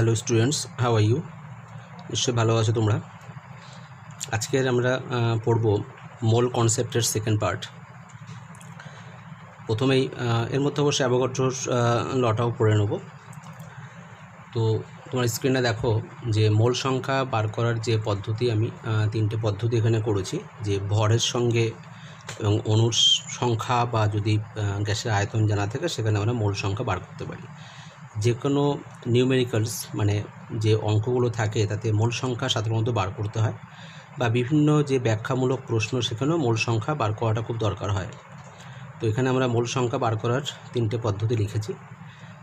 Hello students, how are you? নিশ্চয়ই ভালো আছো তোমরা। আজকের আমরা পড়ব মোল কনসেপ্টের সেকেন্ড পার্ট। প্রথমেই এর মধ্যে অবশ্যই অ্যাভোগাড্রোর লটাও পড়ে নেব। তো তোমার স্ক্রিনে দেখো যে মোল সংখ্যা বার করার যে পদ্ধতি, আমি তিনটে পদ্ধতি এখানে করেছি। যে ভরের সঙ্গে এবং অণুর সংখ্যা বা যদি গ্যাসের আয়তন জানা থাকে সেখানে আমরা মোল সংখ্যা বার করতে পারি। যে কোনো নিউমেরিক্যালস মানে যে অঙ্কগুলো থাকে তাতে মোল সংখ্যা সাধারণত বার করতে হয়, বা বিভিন্ন যে ব্যাখ্যামূলক প্রশ্ন সেখানেও মোল সংখ্যা বার করাটা খুব দরকার হয়। তো এখানে আমরা মোল সংখ্যা বার করার তিনটে পদ্ধতি লিখেছি।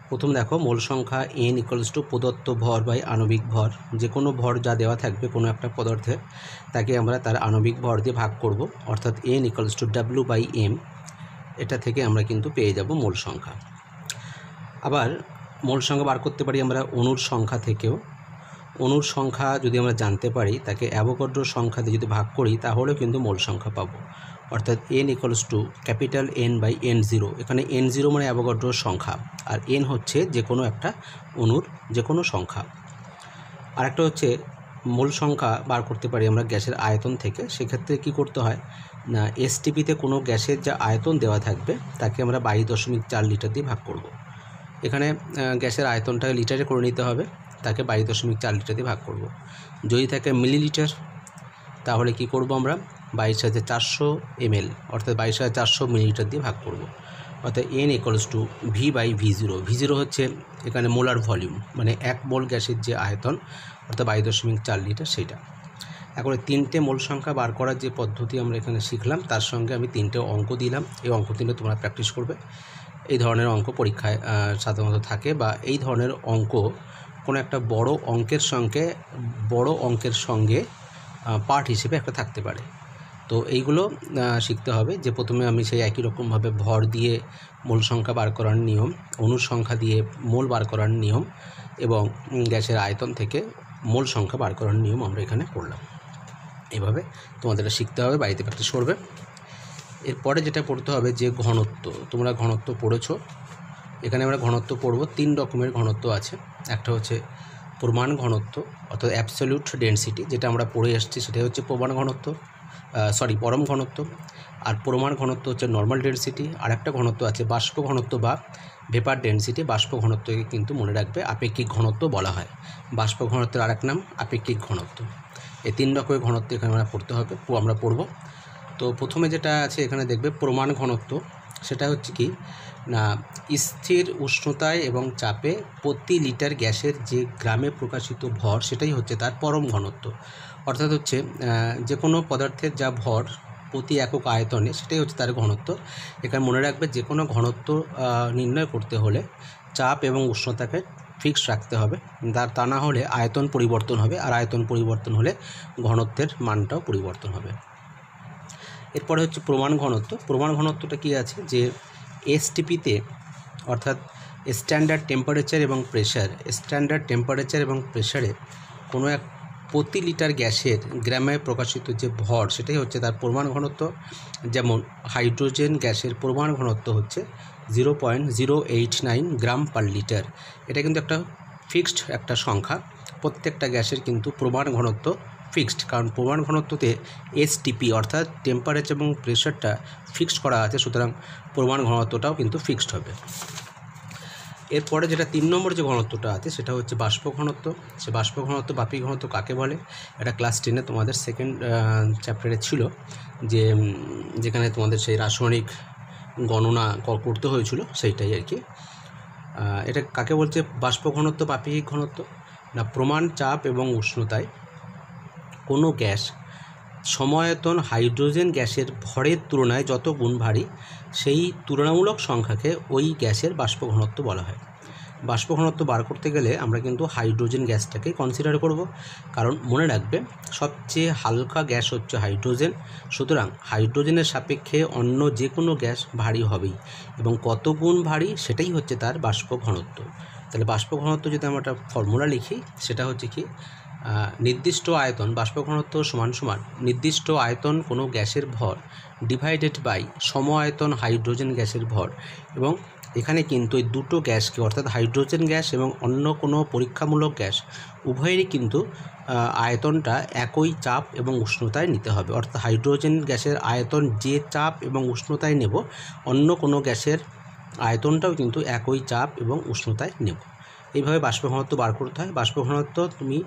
প্রথম দেখো, মোল সংখ্যা n ইকুয়ালস টু প্রদত্ত ভর বাই আণবিক ভর। যে কোনো ভর যা দেওয়া থাকবে কোনো একটা পদার্থে, তাকে আমরা তার আণবিক ভর দিয়ে ভাগ করব, অর্থাৎ n equals to w by m। এটা থেকে আমরা কিন্তু পেয়ে যাব মোল সংখ্যা। আবার মোল সংখ্যা বার করতে পারি আমরা অণুর সংখ্যা থেকেও। অণুর সংখ্যা যদি আমরা জানতে পারি, তাকে অ্যাভোগাড্রোর সংখ্যা দিয়ে যদি ভাগ করি তাহলেও কিন্তু মোল সংখ্যা পাবো, অর্থাৎ n equals to capital N by n0। এখানে n0 মানে অ্যাভোগাড্রোর সংখ্যা, আর n হচ্ছে যে কোনো একটা অণুর যে কোনো সংখ্যা। আরেকটা হচ্ছে মোল সংখ্যা বার করতে পারি আমরা গ্যাসের আয়তন থেকে। সেক্ষেত্রে কি করতে হয় না, STPতে কোনো গ্যাসের যা আয়তন দেওয়া থাকবে তাকে আমরা 22.4 লিটার দিয়ে ভাগ করব। এখানে গ্যাসের আয়তনটাকে লিটারে করে নিতে হবে, তাকে 22.4 লিটার দিয়ে ভাগ করব। যদি থাকে মিলিলিটার, তাহলে কি করব আমরা 22,400 ml অর্থাৎ 22,400 মিলিলিটার দিয়ে ভাগ করব। অর্থাৎ n equals to v by v0। v0 হচ্ছে এখানে মোলার ভলিউম, মানে এক মোল গ্যাসের যে আয়তন অর্থাৎ 22.4 লিটার সেটা। এখন তিনটে মোল সংখ্যা বার করার যে পদ্ধতি আমরা এখানে শিখলাম, তার সঙ্গে আমি তিনটে অঙ্ক দিলাম। এই অঙ্ক তিনটে তোমরা প্র্যাকটিস করবে। এই ধরনের অঙ্ক পরীক্ষায় সাধারণত থাকে, বা এই ধরনের অঙ্ক কোনো একটা বড় অঙ্কের সঙ্গে পার্ট হিসেবে একটা থাকতে পারে। তো এইগুলো শিখতে হবে। যে প্রথমে আমি সেই একই রকমভাবে ভর দিয়ে মোল সংখ্যা বার করার নিয়ম, অণুর সংখ্যা দিয়ে মোল বার করার নিয়ম এবং গ্যাসের আয়তন থেকে মোল সংখ্যা বার করার নিয়ম আমরা এখানে পড়লাম। এইভাবে তোমাদের শিখতে হবে, বাড়িতে প্র্যাকটিস করবে। এরপরে যেটা পড়তে হবে যে ঘনত্ব। তোমরা ঘনত্ব পড়েছো। এখানে আমরা ঘনত্ব পড়ব। তিন রকমের ঘনত্ব আছে। একটা হচ্ছে প্রমাণ ঘনত্ব অর্থাৎ অ্যাবসলিউট ডেনসিটি, যেটা আমরা পড়ে এসেছি, সেটাই হচ্ছে পরম ঘনত্ব। আর প্রমাণ ঘনত্ব হচ্ছে নর্মাল ডেনসিটি। আর একটা ঘনত্ব আছে বাষ্প ঘনত্ব বা ভেপার ডেনসিটি। বাষ্প ঘনত্বকে কিন্তু মনে রাখবে আপেক্ষিক ঘনত্ব বলা হয়। বাষ্প ঘনত্বের আরেক নাম আপেক্ষিক ঘনত্ব। এই তিন রকমের ঘনত্ব এখানে আমরা পড়ব। তো প্রথমে যেটা আছে এখানে দেখবে প্রমাণ ঘনত্ব। সেটা হচ্ছে কি না, স্থির উষ্ণতায় এবং চাপে প্রতি লিটার গ্যাসের যে গ্রামে প্রকাশিত ভর, সেটাই হচ্ছে তার পরম ঘনত্ব। অর্থাৎ হচ্ছে যে কোনো পদার্থের যা ভর প্রতি একক আয়তনে, সেটাই হচ্ছে তার ঘনত্ব। এখানে মনে রাখবে যে কোনো ঘনত্ব নির্ণয় করতে হলে চাপ এবং উষ্ণতাকে ফিক্স রাখতে হবে, তা না হলে আয়তন পরিবর্তন হবে, আর আয়তন পরিবর্তন হলে ঘনত্বের মানটাও পরিবর্তন হবে। এরপরে হচ্ছে প্রমাণ ঘনত্ব। প্রমাণ ঘনত্বটা কী আছে যে STPতে অর্থাৎ স্ট্যান্ডার্ড টেম্পারেচার এবং প্রেশারে কোনো এক প্রতি লিটার গ্যাসের গ্রামে প্রকাশিত যে ভর, সেটাই হচ্ছে তার প্রমাণ ঘনত্ব। যেমন হাইড্রোজেন গ্যাসের প্রমাণ ঘনত্ব হচ্ছে 0.089 গ্রাম পার লিটার। এটা কিন্তু একটা ফিক্সড একটা সংখ্যা। প্রত্যেকটা গ্যাসের কিন্তু প্রমাণ ঘনত্ব ফিক্সড, কারণ প্রমাণ ঘনত্বতে STP অর্থাৎ টেম্পারেচার এবং প্রেশারটা ফিক্সড করা আছে, সুতরাং প্রমাণ ঘনত্বটাও কিন্তু ফিক্সড হবে। এরপরে যেটা 3 নম্বর যে ঘনত্বটা আছে সেটা হচ্ছে বাষ্প ঘনত্ব। সে বাষ্প ঘনত্ব বা বাষ্পীয় ঘনত্ব কাকে বলে, এটা ক্লাস 10-এ তোমাদের সেকেন্ড চ্যাপ্টারে ছিল, যেখানে তোমাদের সেই রাসায়নিক গণনা করতে হয়েছিল, সেইটাই আর কি। এটা কাকে বলছে বাষ্প ঘনত্ব বা বাষ্পীয় ঘনত্ব না, প্রমাণ চাপ এবং উষ্ণতায় কোনো গ্যাস সমায়তন হাইড্রোজেন গ্যাসের ভরের তুলনায় যত গুণ ভারী, সেই তুলনামূলক সংখ্যাকে ওই গ্যাসের বাষ্প ঘনত্ব বলা হয়। বাষ্প ঘনত্ব বার করতে গেলে আমরা কিন্তু হাইড্রোজেন গ্যাসটাকে কনসিডার করব, কারণ মনে রাখবে সবচেয়ে হালকা গ্যাস হচ্ছে হাইড্রোজেন। সুতরাং হাইড্রোজেনের সাপেক্ষে অন্য যে কোনো গ্যাস ভারী হবেই, এবং কত গুণ ভারী সেটাই হচ্ছে তার বাষ্প ঘনত্ব। তাহলে বাষ্প ঘনত্ব যদি আমরা একটা ফর্মুলা লিখি, সেটা হচ্ছে কি নির্দিষ্ট আয়তন বাষ্প ঘনত্ব সমান নির্দিষ্ট আয়তন কোনো গ্যাসের ভর ডিভাইডেড বাই সম আয়তন হাইড্রোজেন গ্যাসের ভর, এবং এখানে কিন্তু এই দুটো গ্যাসকে অর্থাৎ হাইড্রোজেন গ্যাস এবং অন্য কোনো পরীক্ষামূলক গ্যাস উভয়েরই কিন্তু আয়তনটা একই চাপ এবং উষ্ণতায় নিতে হবে। অর্থাৎ হাইড্রোজেন গ্যাসের আয়তন যে চাপ এবং উষ্ণতায় নেব, অন্য কোনো গ্যাসের আয়তনটাও কিন্তু একই চাপ এবং উষ্ণতায় নেব। এইভাবে বাষ্প ঘনত্ব বার করতে হয়। বাষ্প ঘনত্ব তুমি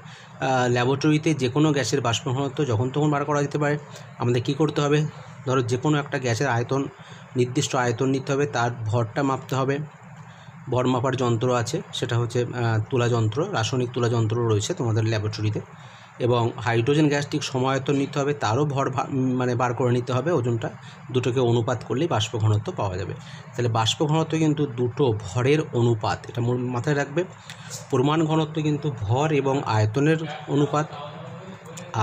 ল্যাবরেটরিতে যে কোনো গ্যাসের বাষ্প ঘনত্ব যখন তখন বার করা যেতে পারে। আমাদের কি করতে হবে, ধরো যে কোনো একটা গ্যাসের আয়তন, নির্দিষ্ট আয়তন নিতে হবে, তার ভরটা মাপতে হবে। ভর মাপার যন্ত্র আছে, সেটা হচ্ছে তুলা যন্ত্র, রাসায়নিক তুলা যন্ত্র রয়েছে তোমাদের ল্যাবরেটরিতে। এবং হাইড্রোজেন গ্যাস ঠিক সমায়তন নিতে হবে, তারও ভর বার করে নিতে হবে ওজনটা। দুটোকে অনুপাত করলেই বাষ্প ঘনত্ব পাওয়া যাবে। তাহলে বাষ্প ঘনত্ব কিন্তু দুটো ভরের অনুপাত, এটা মাথায় রাখবে। পরিমাণ ঘনত্ব কিন্তু ভর এবং আয়তনের অনুপাত,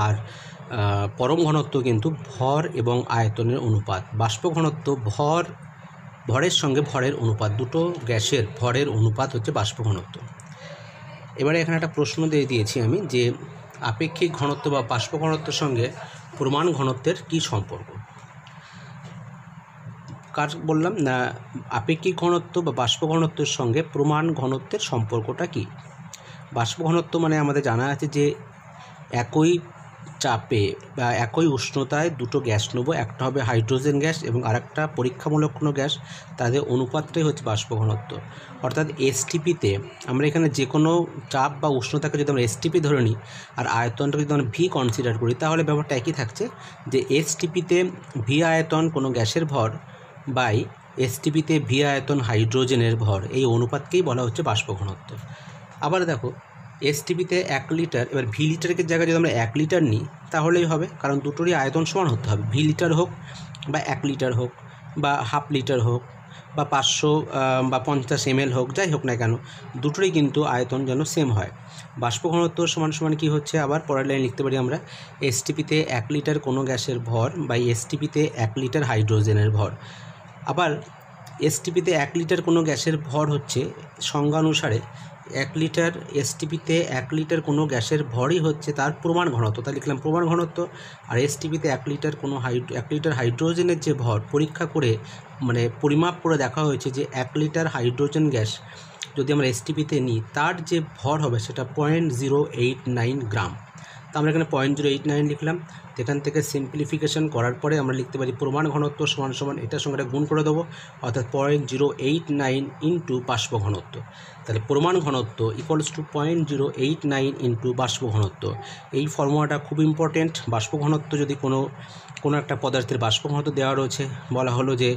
আর পরম ঘনত্ব কিন্তু ভর এবং আয়তনের অনুপাত। বাষ্প ঘনত্ব ভরের সঙ্গে ভরের অনুপাত, দুটো গ্যাসের ভরের অনুপাত হচ্ছে বাষ্প ঘনত্ব। এবারে এখানে একটা প্রশ্ন দিয়ে দিয়েছি আমি, যে আপেক্ষিক ঘনত্ব বা বাষ্প ঘনত্বের সঙ্গে প্রমাণ ঘনত্বের কি সম্পর্ক। কার বললাম না, আপেক্ষিক ঘনত্ব বা বাষ্প ঘনত্বের সঙ্গে প্রমাণ ঘনত্বের সম্পর্কটা কি। বাষ্প ঘনত্ব মানে আমাদের জানা আছে যে একই চাপে বা একই উষ্ণতায় দুটো গ্যাস নেব, একটা হবে হাইড্রোজেন গ্যাস এবং আরেকটা পরীক্ষামূলক কোনো গ্যাস, তাদের অনুপাতটাই হচ্ছে বাষ্প ঘনত্ব। অর্থাৎ এসটিপিতে আমরা এখানে যে কোনো চাপ বা উষ্ণতাকে যদি আমরা এসটিপি ধরে নিই আর আয়তনটাকে যদি আমরা ভি কনসিডার করি, তাহলে ব্যাপারটা একই থাকছে যে এসটিপিতে ভি আয়তন কোনো গ্যাসের ভর বাই এসটিপিতে ভি আয়তন হাইড্রোজেনের ভর, এই অনুপাতকেই বলা হচ্ছে বাষ্প ঘনত্ব। আবার দেখো এসটিপিতে 1 লিটার, এবার ভি লিটারের জায়গায় যদি আমরা 1 লিটার নিই তাহলেই হবে, কারণ দুটোরই আয়তন সমান হতে হবে। ভি লিটার হোক বা 1 লিটার হোক বা হাফ লিটার হোক বা 500 বা 50 ml হোক, যাই হোক না কেন, দুটোরই কিন্তু আয়তন যেন সেম হয়। বাষ্প ঘনত্ব সমান সমান কী হচ্ছে, আবার পরের লাইন লিখতে পারি আমরা, এসটিপিতে 1 লিটার কোনো গ্যাসের ভর বাই এসটিপিতে 1 লিটার হাইড্রোজেনের ভর। আবার এসটিপিতে 1 লিটার কোনো গ্যাসের ভর হচ্ছে সংজ্ঞা অনুসারে 1 লিটার, এসটিপিতে 1 লিটার কোনো গ্যাসের ভরই হচ্ছে তার প্রমাণ ঘনত্ব, তাই লিখলাম প্রমাণ ঘনত্ব। আর এসটিপিতে 1 লিটার কোনো 1 লিটার হাইড্রোজেনের যে ভর পরীক্ষা করে মানে পরিমাপ করে দেখা হয়েছে যে 1 লিটার হাইড্রোজেন গ্যাস যদি আমরা এসটিপিতে নিই তার যে ভর হবে সেটা 0.089 গ্রাম। তো আমরা এখানে 0.089 লিখলাম। তো এখান থেকে সিম্পলিফিকেশন করার পরে আমরা লিখতে পারি প্রমাণ ঘনত্ব সমান সমান এটার সঙ্গে এটা গুণ করে দেবো, অর্থাৎ 0.089 ইন্টু বাষ্প ঘনত্ব। তাহলে প্রমাণ ঘনত্ব ইকুয়ালস টু 0.089 ইন্টু বাষ্প ঘনত্ব। এই ফর্মুলাটা খুব ইম্পর্টেন্ট। বাষ্প ঘনত্ব যদি কোনো একটা পদার্থের বাষ্প ঘনত্ব দেওয়া রয়েছে, বলা হলো যে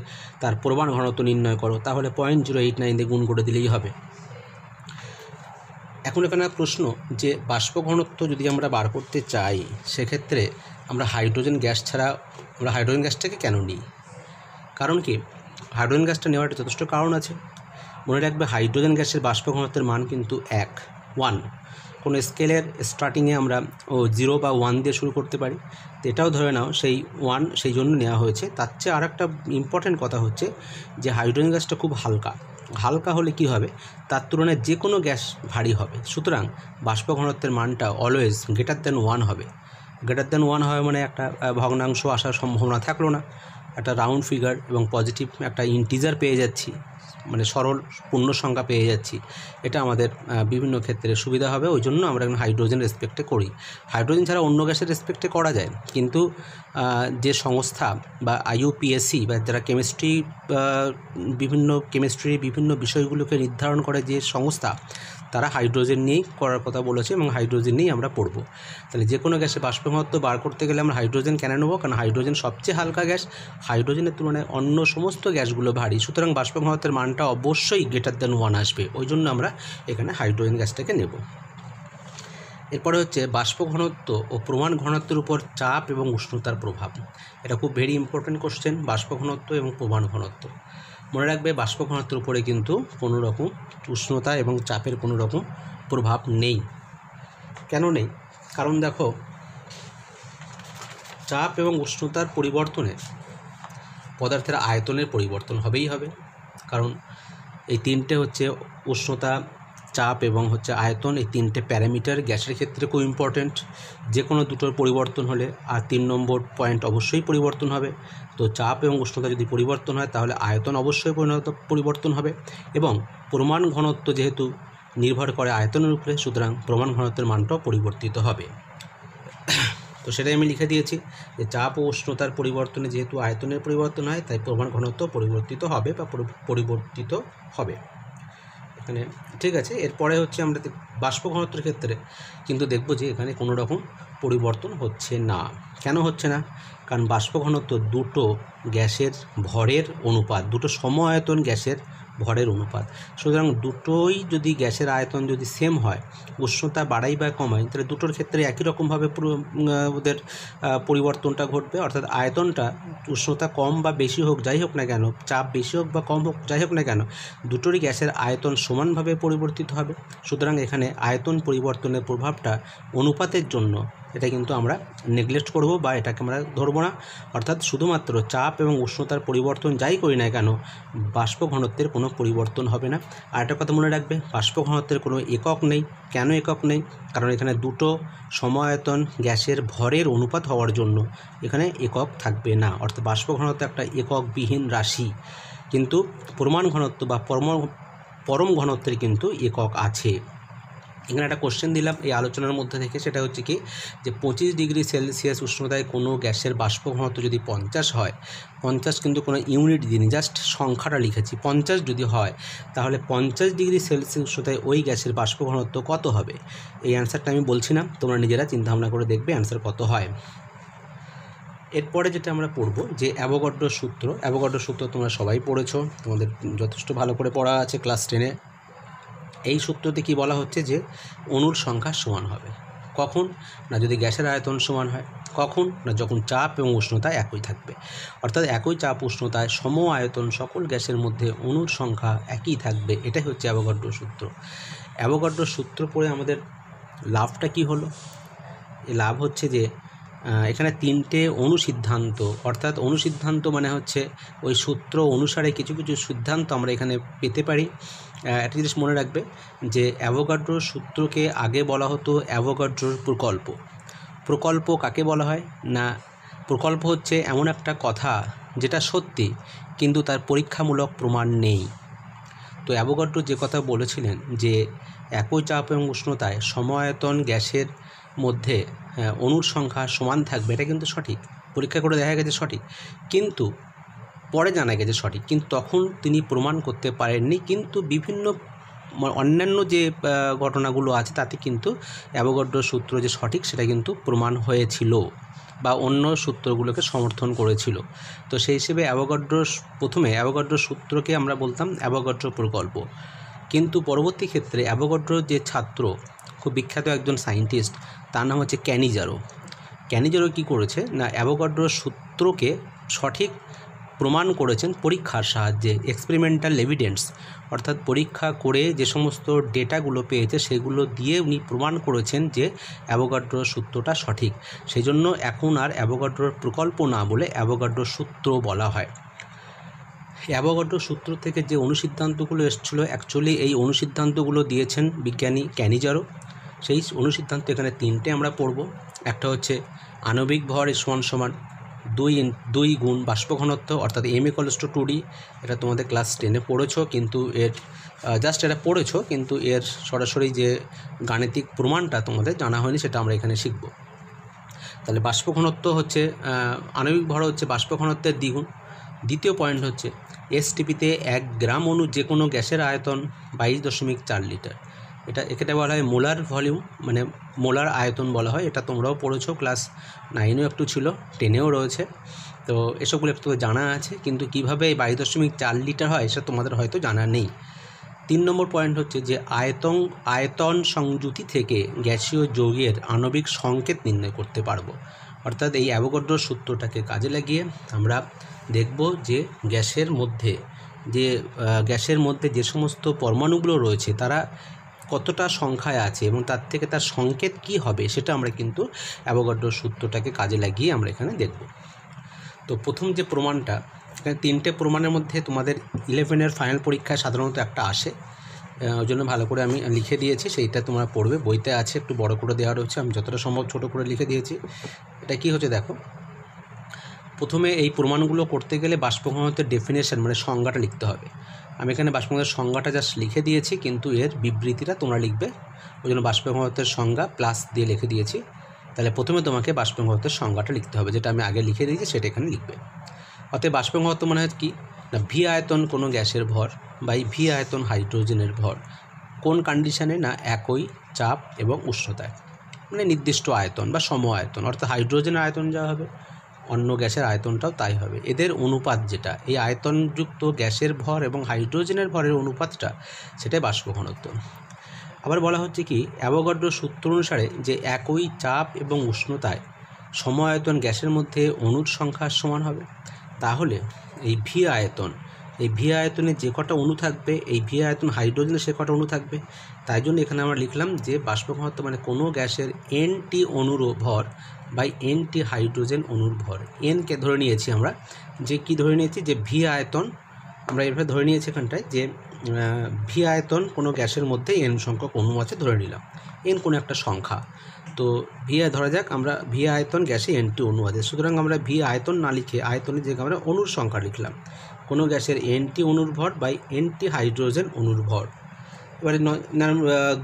তার প্রমাণ ঘনত্ব নির্ণয় করো, তাহলে 0.089 দিয়ে গুণ করে দিলেই হবে। এখন এখানে প্রশ্ন যে বাষ্প ঘনত্ব যদি আমরা বার করতে চাই, সেক্ষেত্রে আমরা হাইড্রোজেন গ্যাস ছাড়া আমরা হাইড্রোজেন গ্যাসটাকে কেন নিই? কারণ কি, হাইড্রোজেন গ্যাসটা নেওয়ার যথেষ্ট কারণ আছে। মনে রাখবে হাইড্রোজেন গ্যাসের বাষ্প ঘনত্বের মান কিন্তু 1 কোনো স্কেলের স্টার্টিংয়ে আমরা 0 বা 1 দিয়ে শুরু করতে পারি। তো এটাও ধরে নাও সেই 1 সেই জন্য নেওয়া হয়েছে। তার চেয়ে আর একটা ইম্পর্টেন্ট কথা হচ্ছে যে হাইড্রোজেন গ্যাসটা খুব হালকা হলে কি হবে, তার তুলনায় যে কোনো গ্যাস ভারী হবে। সুতরাং বাষ্প ঘনত্বের মানটা অলওয়েজ গ্রেটার দ্যান 1 হবে। গ্রেটার দ্যান 1 হবে মানে একটা ভগ্নাংশ আসার সম্ভাবনা থাকলো না, একটা রাউন্ড ফিগার এবং পজিটিভ একটা ইন্টিজার পেয়ে যাচ্ছি, মানে সরল পূর্ণ সংখ্যা পেয়ে যাচ্ছি। এটা আমাদের বিভিন্ন ক্ষেত্রে সুবিধা হবে, ওই জন্য আমরা এখন হাইড্রোজেন রেসপেক্টে করি। হাইড্রোজেন ছাড়া অন্য গ্যাসের রেসপেক্টে করা যায়, কিন্তু যে সংস্থা বা IUPAC বা যারা কেমিস্ট্রির বিভিন্ন বিষয়গুলোকে নির্ধারণ করে যে সংস্থা, তারা হাইড্রোজেন নিয়েই করার কথা বলেছে এবং হাইড্রোজেন নিয়েই আমরা পড়ব। তাহলে যে কোনো গ্যাসে বাষ্প ঘনত্ব বার করতে গেলে আমরা হাইড্রোজেন কেন নেব? কারণ হাইড্রোজেন সবচেয়ে হালকা গ্যাস, হাইড্রোজেনের তুলনায় অন্য সমস্ত গ্যাসগুলো ভারী, সুতরাং বাষ্প ঘনত্বের মানটা অবশ্যই গ্রেটার দ্যান 1 আসবে। ওই জন্য আমরা এখানে হাইড্রোজেন গ্যাসটাকে নেব। এরপরে হচ্ছে বাষ্প ঘনত্ব ও প্রমাণ ঘনত্বের উপর চাপ এবং উষ্ণতার প্রভাব। এটা খুব ভেরি ইম্পর্টেন্ট কোশ্চেন, বাষ্প ঘনত্ব এবং প্রমাণ ঘনত্ব। মনে রাখবে বাষ্প ঘনত্বের উপরে কিন্তু কোনো রকম উষ্ণতা এবং চাপের কোনো রকম প্রভাব নেই। কেন নেই? কারণ দেখো, চাপ এবং উষ্ণতার পরিবর্তনে পদার্থের আয়তনের পরিবর্তন হবেই হবে, কারণ এই তিনটে হচ্ছে উষ্ণতা, চাপ এবং হচ্ছে আয়তন, এই তিনটে প্যারামিটার গ্যাসের ক্ষেত্রে খুব ইম্পর্ট্যান্ট। যে কোনো দুটোর পরিবর্তন হলে আর 3 নম্বর পয়েন্ট অবশ্যই পরিবর্তন হবে। তো চাপ এবং উষ্ণতা যদি পরিবর্তন হয় তাহলে আয়তন অবশ্যই পরিবর্তন হবে, এবং প্রমাণ ঘনত্ব যেহেতু নির্ভর করে আয়তনের উপরে, সুতরাং প্রমাণ ঘনত্বের মানটাও পরিবর্তিত হবে। তো সেটাই আমি লিখে দিয়েছি যে চাপ ও উষ্ণতার পরিবর্তনে যেহেতু আয়তনের পরিবর্তন হয়, তাই প্রমাণ ঘনত্ব পরিবর্তিত হবে বা পরিবর্তিত হবে এখানে। ঠিক আছে, এরপরে হচ্ছে আমরা বাষ্প ঘনত্বের ক্ষেত্রে কিন্তু দেখব যে এখানে কোনো রকম পরিবর্তন হচ্ছে না। কেন হচ্ছে না? কারণ বাষ্প ঘনত্ব দুটো গ্যাসের ভরের অনুপাত, দুটো সম আয়তন গ্যাসের ভরের অনুপাত। সুতরাং দুটোই যদি গ্যাসের আয়তন যদি সেম হয়, উষ্ণতা বাড়াই বা কমাই, তাহলে দুটোর ক্ষেত্রে একই রকমভাবে ওদের পরিবর্তনটা ঘটবে। অর্থাৎ আয়তনটা উষ্ণতা কম বা বেশি হোক, যাই হোক না কেন, চাপ বেশি হোক বা কম হোক, যাই হোক না কেন, দুটোরই গ্যাসের আয়তন সমানভাবে পরিবর্তিত হবে। সুতরাং এখানে আয়তন পরিবর্তনের প্রভাবটা অনুপাতের জন্য এটা কিন্তু আমরা নেগলেক্ট করব বা এটাকে আমরা ধরব না। অর্থাৎ শুধুমাত্র চাপ এবং উষ্ণতার পরিবর্তন যাই করি না কেন, বাষ্প ঘনত্বের কোনো পরিবর্তন হবে না। আর একটা কথা মনে রাখবে, বাষ্প ঘনত্বের কোনো একক নেই। কেন একক নেই? কারণ এখানে দুটো সম আয়তন গ্যাসের ভরের অনুপাত হওয়ার জন্য এখানে একক থাকবে না। অর্থাৎ বাষ্প ঘনত্ব একটা এককবিহীন রাশি, কিন্তু প্রমাণ ঘনত্ব বা পরম ঘনত্বের কিন্তু একক আছে। এখানে একটা কোশ্চেন দিলাম এই আলোচনার মধ্যে থেকে, সেটা হচ্ছে কি যে 25 ডিগ্রি সেলসিয়াস উষ্ণতায় কোনো গ্যাসের বাষ্প ঘনত্ব যদি 50 হয়, 50 কিন্তু কোনো ইউনিট দিইনি, জাস্ট সংখ্যাটা লিখেছি, 50 যদি হয় তাহলে 50 ডিগ্রি সেলসিয়াস উষ্ণতায় ওই গ্যাসের বাষ্প ঘনত্ব কত হবে? এই অ্যান্সারটা আমি বলছি না, তোমরা নিজেরা চিন্তাভাবনা করে দেখবে অ্যান্সার কত হয়। এরপরে যেটা আমরা পড়ব যে অ্যাভোগাড্রোর সূত্র। অ্যাভোগাড্রোর সূত্র তোমরা সবাই পড়েছো, তোমাদের যথেষ্ট ভালো করে পড়া আছে ক্লাস 10-এ। এই সূত্রতে কি বলা হচ্ছে যে অণুর সংখ্যা সমান হবে কখন? না যদি গ্যাসের আয়তন সমান হয়। কখন? না যখন চাপ এবং উষ্ণতা একই থাকবে। অর্থাৎ একই চাপ উষ্ণতায় সম আয়তন সকল গ্যাসের মধ্যে অণুর সংখ্যা একই থাকবে। এটাই হচ্ছে অ্যাভোগাড্রোর সূত্র। অ্যাভোগাড্রোর সূত্র পড়ে আমাদের লাভটা কি হলো? এই লাভ হচ্ছে যে এখানে 3টে অনুসিদ্ধান্ত, অর্থাৎ অনুসিদ্ধান্ত মানে হচ্ছে ওই সূত্র অনুসারে কিছু কিছু সিদ্ধান্ত আমরা এখানে পেতে পারি। একটা জিনিস মনে রাখবে যে অ্যাভোগাড্রোর সূত্রকে আগে বলা হতো অ্যাভোগাড্রোর প্রকল্প। প্রকল্প কাকে বলা হয়? না, প্রকল্প হচ্ছে এমন একটা কথা যেটা সত্যি কিন্তু তার পরীক্ষামূলক প্রমাণ নেই। তো অ্যাভোগাড্রো যে কথা বলেছিলেন যে একই চাপ এবং উষ্ণতায় সম আয়তন গ্যাসের মধ্যে অণুর সংখ্যা সমান থাকবে, এটা কিন্তু সঠিক, পরীক্ষা করে দেখা গেছে সঠিক, কিন্তু পরে জানা গেছে সঠিক, কিন্তু তখন তিনি প্রমাণ করতে পারেননি। কিন্তু বিভিন্ন অন্যান্য যে ঘটনাগুলো আছে তাতে কিন্তু অ্যাভোগাড্রোর সূত্র যে সঠিক সেটা কিন্তু প্রমাণ হয়েছিল বা অন্য সূত্রগুলোকে সমর্থন করেছিল। তো সেই হিসেবে প্রথমে অ্যাভোগাড্রোর সূত্রকে আমরা বলতাম অ্যাভোগাড্রো প্রকল্প, কিন্তু পরবর্তী ক্ষেত্রে অ্যাভোগাড্রোর যে ছাত্র, খুব বিখ্যাত একজন সায়েন্টিস্ট, তার নাম হচ্ছে ক্যানিজারো। ক্যানিজারো কী করেছে? না অ্যাভোগাড্রোর সূত্রকে সঠিক প্রমাণ করেছেন পরীক্ষার সাহায্যে, এক্সপেরিমেন্টাল এভিডেন্স, অর্থাৎ পরীক্ষা করে যে সমস্ত ডেটাগুলো পেয়েছে সেগুলো দিয়ে উনি প্রমাণ করেছেন যে অ্যাভোগাড্রোর সূত্রটা সঠিক। সেই জন্য এখন আর অ্যাভোগাড্রোর প্রকল্প না বলে অ্যাভোগাড্রোর সূত্র বলা হয়। অ্যাভোগাড্রোর সূত্র থেকে যে অনুসিদ্ধান্তগুলো এসেছিলো, অ্যাকচুয়ালি এই অনুসিদ্ধান্তগুলো দিয়েছেন বিজ্ঞানী ক্যানিজারো। সেই অনুসিদ্ধান্ত এখানে 3টে আমরা পড়ব। একটা হচ্ছে আণবিক ভর সমান সমান 2 গুণ বাষ্প ঘনত্ব, অর্থাৎ m=2d। এটা তোমাদের ক্লাস 10-এ পড়েছো, কিন্তু এর জাস্ট এটা পড়েছো, কিন্তু এর সরাসরি যে গাণিতিক প্রমাণটা তোমাদের জানা হয়নি, সেটা আমরা এখানে শিখব। তাহলে বাষ্প ঘনত্ব হচ্ছে আণবিক ভর হচ্ছে বাষ্প ঘনত্বের দ্বিগুণ। দ্বিতীয় পয়েন্ট হচ্ছে এসটিপিতে 1 গ্রাম অণু যে কোনো গ্যাসের আয়তন 22.4 লিটার। এখানে বলা হয় মোলার ভলিউম, মানে মোলার আয়তন বলা হয়। এটা তোমরাও পড়েছো, ক্লাস 9-এও একটু ছিল, 10-এও রয়েছে। তো এসবগুলো একটু জানা আছে, কিন্তু কীভাবে 22.4 লিটার হয় সেটা তোমাদের হয়তো জানা নেই। 3 নম্বর পয়েন্ট হচ্ছে যে আয়তন সংযুতি থেকে গ্যাসীয় যৌগের আণবিক সংকেত নির্ণয় করতে পারবো। অর্থাৎ এই অ্যাভোগাড্রোর সূত্রটাকে কাজে লাগিয়ে আমরা দেখব যে গ্যাসের মধ্যে যে সমস্ত পরমাণুগুলো রয়েছে তারা কতটা সংখ্যায় আছে এবং তার থেকে তার সংকেত কি হবে, সেটা আমরা কিন্তু অ্যাভোগাড্রোর সূত্রটাকে কাজে লাগিয়ে আমরা এখানে দেখব। তো প্রথম যে প্রমাণটা, এখানে 3টে প্রমাণের মধ্যে তোমাদের 11-এর ফাইনাল পরীক্ষায় সাধারণত একটা আসে, ওই জন্য ভালো করে আমি লিখে দিয়েছি, সেইটা তোমরা পড়বে, বইতে আছে, একটু বড় করে দেওয়া রয়েছে, আমি যতটা সম্ভব ছোট করে লিখে দিয়েছি। এটা কি হচ্ছে দেখো, প্রথমে এই প্রমাণগুলো করতে গেলে বাষ্প ঘনত্বের ডেফিনেশন মানে সংজ্ঞাটা লিখতে হবে। আমি এখানে বাষ্প ঘনত্বের সংজ্ঞাটা জাস্ট লিখে দিয়েছি, কিন্তু এর বিবৃতিটা তোমরা লিখবে, ওই জন্য বাষ্প ঘনত্বের সংজ্ঞা প্লাস দিয়ে লিখে দিয়েছি। তাহলে প্রথমে তোমাকে বাষ্প ঘনত্বের সংজ্ঞাটা লিখতে হবে, যেটা আমি আগে লিখে দিয়েছি সেটা এখানে লিখবে। অতএব বাষ্প ঘনত্ব মানে হয় কি না, ভি আয়তন কোনো গ্যাসের ভর বাই ভি আয়তন হাইড্রোজেনের ভর কোন কন্ডিশনে না একই চাপ এবং উষ্ণতায়, মানে নির্দিষ্ট আয়তন বা সম আয়তন, অর্থাৎ হাইড্রোজেনের আয়তন যা হবে অন্য গ্যাসের আয়তনটাও তাই হবে। এদের অনুপাত যেটা, এই আয়তনযুক্ত গ্যাসের ভর এবং হাইড্রোজেনের ভরের অনুপাতটা, সেটাই বাষ্প ঘনত্ব। আবার বলা হচ্ছে কি, অ্যাভোগাড্রোর সূত্র অনুসারে যে একই চাপ এবং উষ্ণতায় সম আয়তন গ্যাসের মধ্যে অণুর সংখ্যা সমান হবে, তাহলে এই ভি আয়তনে যে কটা অণু থাকবে, এই ভি আয়তন হাইড্রোজেনে সে কটা অণু থাকবে। তাই জন্য এখানে আমরা লিখলাম যে বাষ্প ঘনত্ব মানে কোনো গ্যাসের এনটি অণুর ভর বাই এনটি হাইড্রোজেন অণুর ভর। এনকে ধরে নিয়েছি আমরা, যে কি ধরে নিয়েছি, যে ভি আয়তন, আমরা এভাবে ধরে নিয়েছি এখানটায় যে ভি আয়তন কোনো গ্যাসের মধ্যে এন সংখ্যক অণু আছে ধরে নিলাম, এন কোনো একটা সংখ্যা। তো ভি ধরা যাক আমরা ভি আয়তন গ্যাসে এনটি অণু আছে, সুতরাং আমরা ভি আয়তন না লিখে আয়তনের জায়গায় আমরা অণুর সংখ্যা লিখলাম, কোনো গ্যাসের এনটি অণুর ভর বাই এনটি হাইড্রোজেন অণুর ভর। এবারে